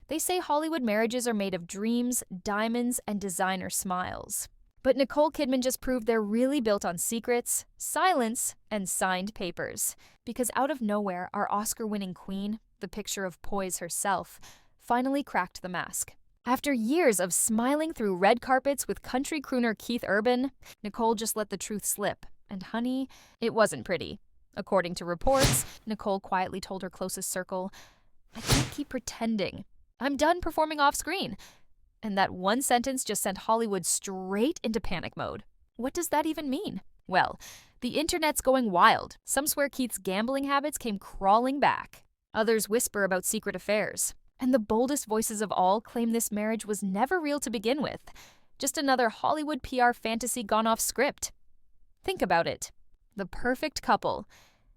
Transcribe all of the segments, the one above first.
They say Hollywood marriages are made of dreams, diamonds, and designer smiles. But Nicole Kidman just proved they're really built on secrets, silence, and signed papers. Because out of nowhere, our Oscar-winning queen, the picture of poise herself, finally cracked the mask. After years of smiling through red carpets with country crooner Keith Urban, Nicole just let the truth slip. And honey, it wasn't pretty. According to reports, Nicole quietly told her closest circle, "I can't keep pretending. I'm done performing off-screen." And that one sentence just sent Hollywood straight into panic mode. What does that even mean? Well, the internet's going wild. Some swear Keith's gambling habits came crawling back. Others whisper about secret affairs. And the boldest voices of all claim this marriage was never real to begin with. Just another Hollywood PR fantasy gone off script. Think about it. The perfect couple.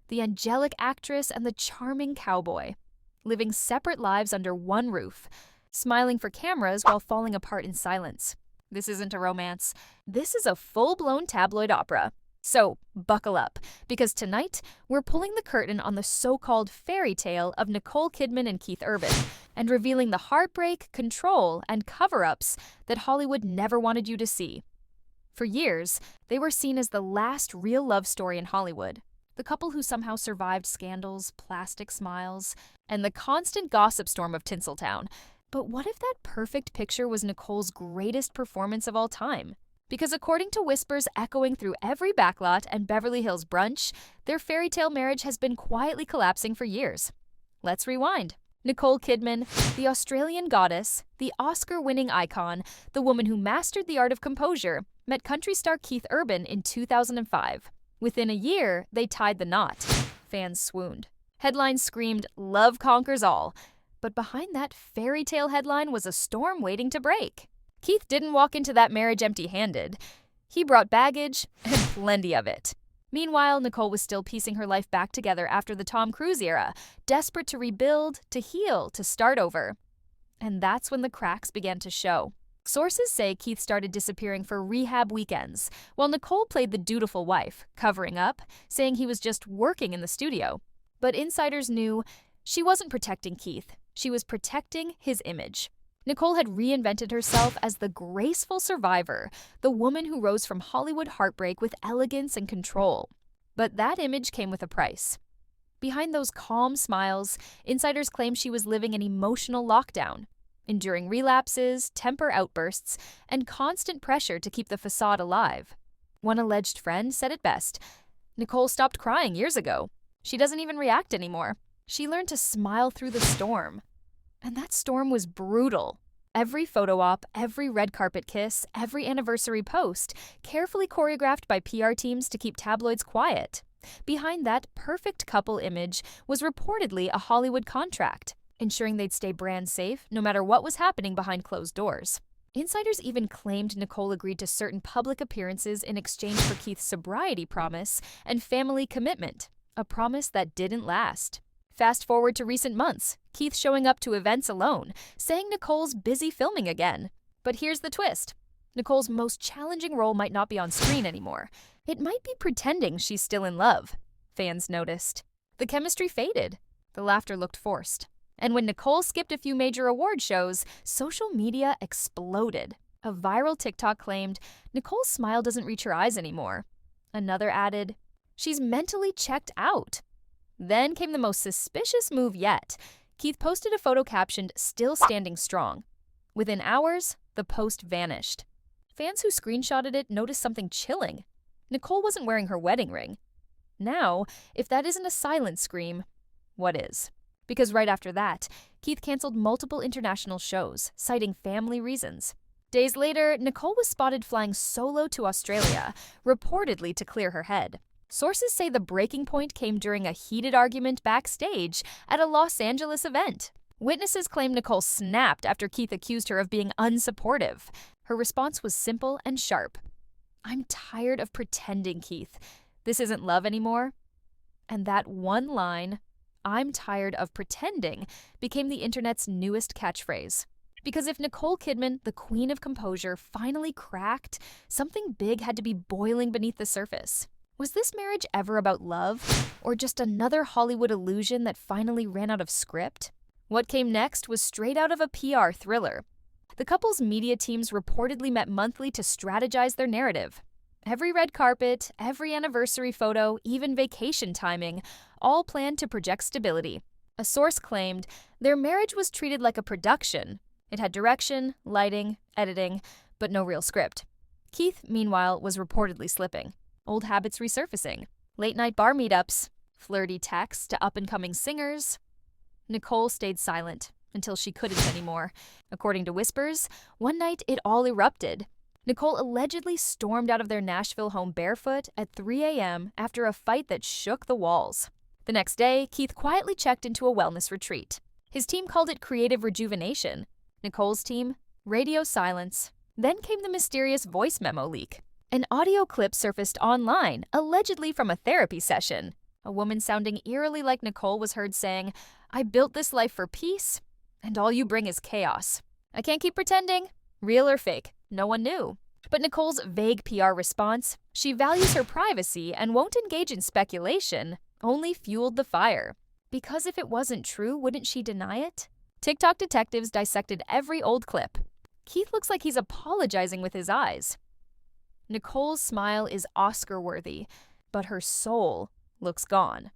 The angelic actress and the charming cowboy. Living separate lives under one roof. Smiling for cameras while falling apart in silence. This isn't a romance. This is a full-blown tabloid opera. So, buckle up, because tonight, we're pulling the curtain on the so-called fairy tale of Nicole Kidman and Keith Urban, and revealing the heartbreak, control, and cover-ups that Hollywood never wanted you to see. For years, they were seen as the last real love story in Hollywood. The couple who somehow survived scandals, plastic smiles, and the constant gossip storm of Tinseltown. But what if that perfect picture was Nicole's greatest performance of all time? Because according to whispers echoing through every backlot and Beverly Hills brunch, their fairy tale marriage has been quietly collapsing for years. Let's rewind. Nicole Kidman, the Australian goddess, the Oscar-winning icon, the woman who mastered the art of composure, met country star Keith Urban in 2005. Within a year, they tied the knot. Fans swooned. Headlines screamed, "Love conquers all." But behind that fairy tale headline was a storm waiting to break. Keith didn't walk into that marriage empty-handed. He brought baggage, and plenty of it. Meanwhile, Nicole was still piecing her life back together after the Tom Cruise era, desperate to rebuild, to heal, to start over. And that's when the cracks began to show. Sources say Keith started disappearing for rehab weekends, while Nicole played the dutiful wife, covering up, saying he was just working in the studio. But insiders knew she wasn't protecting Keith. She was protecting his image. Nicole had reinvented herself as the graceful survivor, the woman who rose from Hollywood heartbreak with elegance and control. But that image came with a price. Behind those calm smiles, insiders claim she was living an emotional lockdown, enduring relapses, temper outbursts, and constant pressure to keep the facade alive. One alleged friend said it best. Nicole stopped crying years ago. She doesn't even react anymore. She learned to smile through the storm. And that storm was brutal. Every photo op, every red carpet kiss, every anniversary post, carefully choreographed by PR teams to keep tabloids quiet. Behind that perfect couple image was reportedly a Hollywood contract, ensuring they'd stay brand safe no matter what was happening behind closed doors. Insiders even claimed Nicole agreed to certain public appearances in exchange for Keith's sobriety promise and family commitment, a promise that didn't last. Fast forward to recent months, Keith showing up to events alone, saying Nicole's busy filming again. But here's the twist. Nicole's most challenging role might not be on screen anymore. It might be pretending she's still in love. Fans noticed. The chemistry faded. The laughter looked forced. And when Nicole skipped a few major award shows, social media exploded. A viral TikTok claimed, "Nicole's smile doesn't reach her eyes anymore." Another added, "She's mentally checked out." Then came the most suspicious move yet. Keith posted a photo captioned, "Still standing strong." Within hours, the post vanished. Fans who screenshotted it noticed something chilling. Nicole wasn't wearing her wedding ring. Now, if that isn't a silent scream, what is? Because right after that, Keith canceled multiple international shows, citing family reasons. Days later, Nicole was spotted flying solo to Australia, reportedly to clear her head. Sources say the breaking point came during a heated argument backstage at a Los Angeles event. Witnesses claim Nicole snapped after Keith accused her of being unsupportive. Her response was simple and sharp. "I'm tired of pretending, Keith. This isn't love anymore." And that one line, "I'm tired of pretending," became the internet's newest catchphrase. Because if Nicole Kidman, the queen of composure, finally cracked, something big had to be boiling beneath the surface. Was this marriage ever about love, or just another Hollywood illusion that finally ran out of script? What came next was straight out of a PR thriller. The couple's media teams reportedly met monthly to strategize their narrative. Every red carpet, every anniversary photo, even vacation timing, all planned to project stability. A source claimed their marriage was treated like a production. It had direction, lighting, editing, but no real script. Keith, meanwhile, was reportedly slipping. Old habits resurfacing. Late-night bar meetups, flirty texts to up-and-coming singers. Nicole stayed silent until she couldn't anymore. According to whispers, one night it all erupted. Nicole allegedly stormed out of their Nashville home barefoot at 3 a.m. after a fight that shook the walls. The next day, Keith quietly checked into a wellness retreat. His team called it creative rejuvenation. Nicole's team, radio silence. Then came the mysterious voice memo leak. An audio clip surfaced online, allegedly from a therapy session. A woman sounding eerily like Nicole was heard saying, "I built this life for peace, and all you bring is chaos. I can't keep pretending. Real or fake, no one knew." But Nicole's vague PR response, she values her privacy and won't engage in speculation, only fueled the fire. Because if it wasn't true, wouldn't she deny it? TikTok detectives dissected every old clip. Keith looks like he's apologizing with his eyes. Nicole's smile is Oscar-worthy, but her soul looks gone.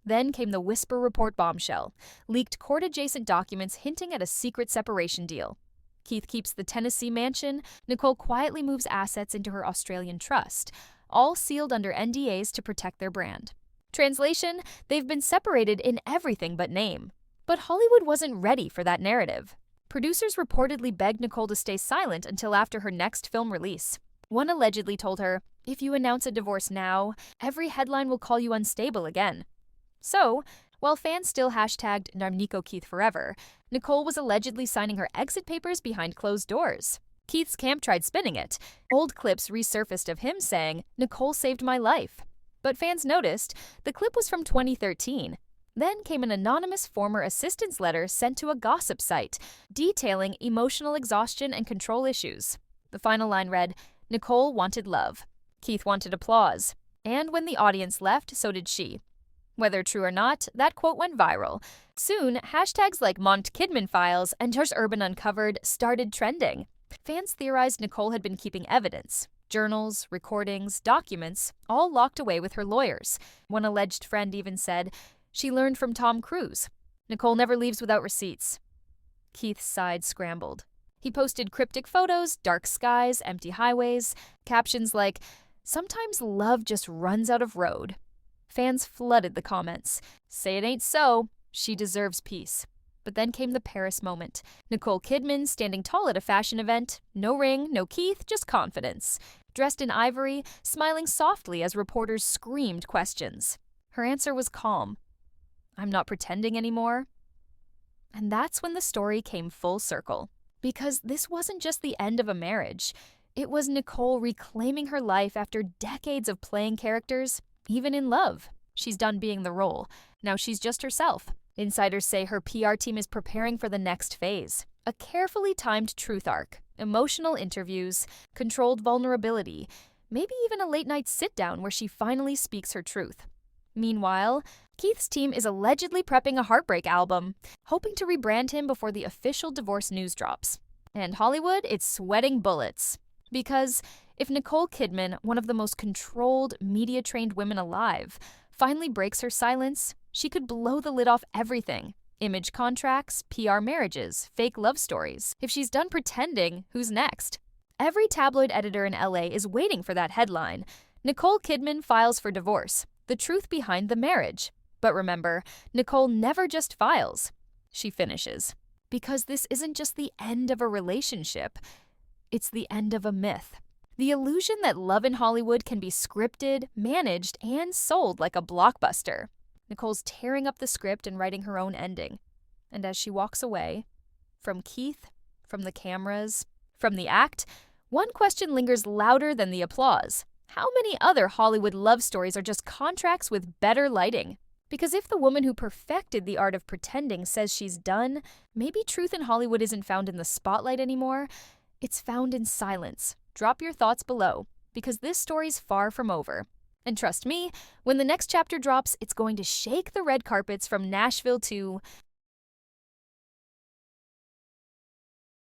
Then came the Whisper Report bombshell, leaked court-adjacent documents hinting at a secret separation deal. Keith keeps the Tennessee mansion, Nicole quietly moves assets into her Australian trust, all sealed under NDAs to protect their brand. Translation, they've been separated in everything but name. But Hollywood wasn't ready for that narrative. Producers reportedly begged Nicole to stay silent until after her next film release. One allegedly told her, "If you announce a divorce now, every headline will call you unstable again." So, while fans still hashtagged Nico Keith forever, Nicole was allegedly signing her exit papers behind closed doors. Keith's camp tried spinning it. Old clips resurfaced of him saying, "Nicole saved my life." But fans noticed the clip was from 2013. Then came an anonymous former assistant's letter sent to a gossip site, detailing emotional exhaustion and control issues. The final line read, "Nicole wanted love. Keith wanted applause. And when the audience left, so did she." Whether true or not, that quote went viral. Soon, hashtags like Mont Kidman Files and Urban Uncovered started trending. Fans theorized Nicole had been keeping evidence. Journals, recordings, documents, all locked away with her lawyers. One alleged friend even said, "She learned from Tom Cruise. Nicole never leaves without receipts." Keith's side scrambled. He posted cryptic photos, dark skies, empty highways, captions like, "Sometimes love just runs out of road." Fans flooded the comments. "Say it ain't so. She deserves peace." But then came the Paris moment. Nicole Kidman standing tall at a fashion event. No ring, no Keith, just confidence. Dressed in ivory, smiling softly as reporters screamed questions. Her answer was calm. "I'm not pretending anymore." And that's when the story came full circle. Because this wasn't just the end of a marriage. It was Nicole reclaiming her life after decades of playing characters, even in love. She's done being the role. Now she's just herself. Insiders say her PR team is preparing for the next phase. A carefully timed truth arc, emotional interviews, controlled vulnerability, maybe even a late-night sit-down where she finally speaks her truth. Meanwhile, Keith's team is allegedly prepping a heartbreak album, hoping to rebrand him before the official divorce news drops. And Hollywood, it's sweating bullets. Because if Nicole Kidman, one of the most controlled, media-trained women alive, finally breaks her silence, she could blow the lid off everything. Image contracts, PR marriages, fake love stories. If she's done pretending, who's next? Every tabloid editor in LA is waiting for that headline. Nicole Kidman files for divorce. The truth behind the marriage. But remember, Nicole never just files. She finishes. Because this isn't just the end of a relationship. It's the end of a myth. The illusion that love in Hollywood can be scripted, managed, and sold like a blockbuster. Nicole's tearing up the script and writing her own ending. And as she walks away, from Keith, from the cameras, from the act, one question lingers louder than the applause. How many other Hollywood love stories are just contracts with better lighting? Because if the woman who perfected the art of pretending says she's done, maybe truth in Hollywood isn't found in the spotlight anymore. It's found in silence. Drop your thoughts below, because this story's far from over. And trust me, when the next chapter drops, it's going to shake the red carpets from Nashville to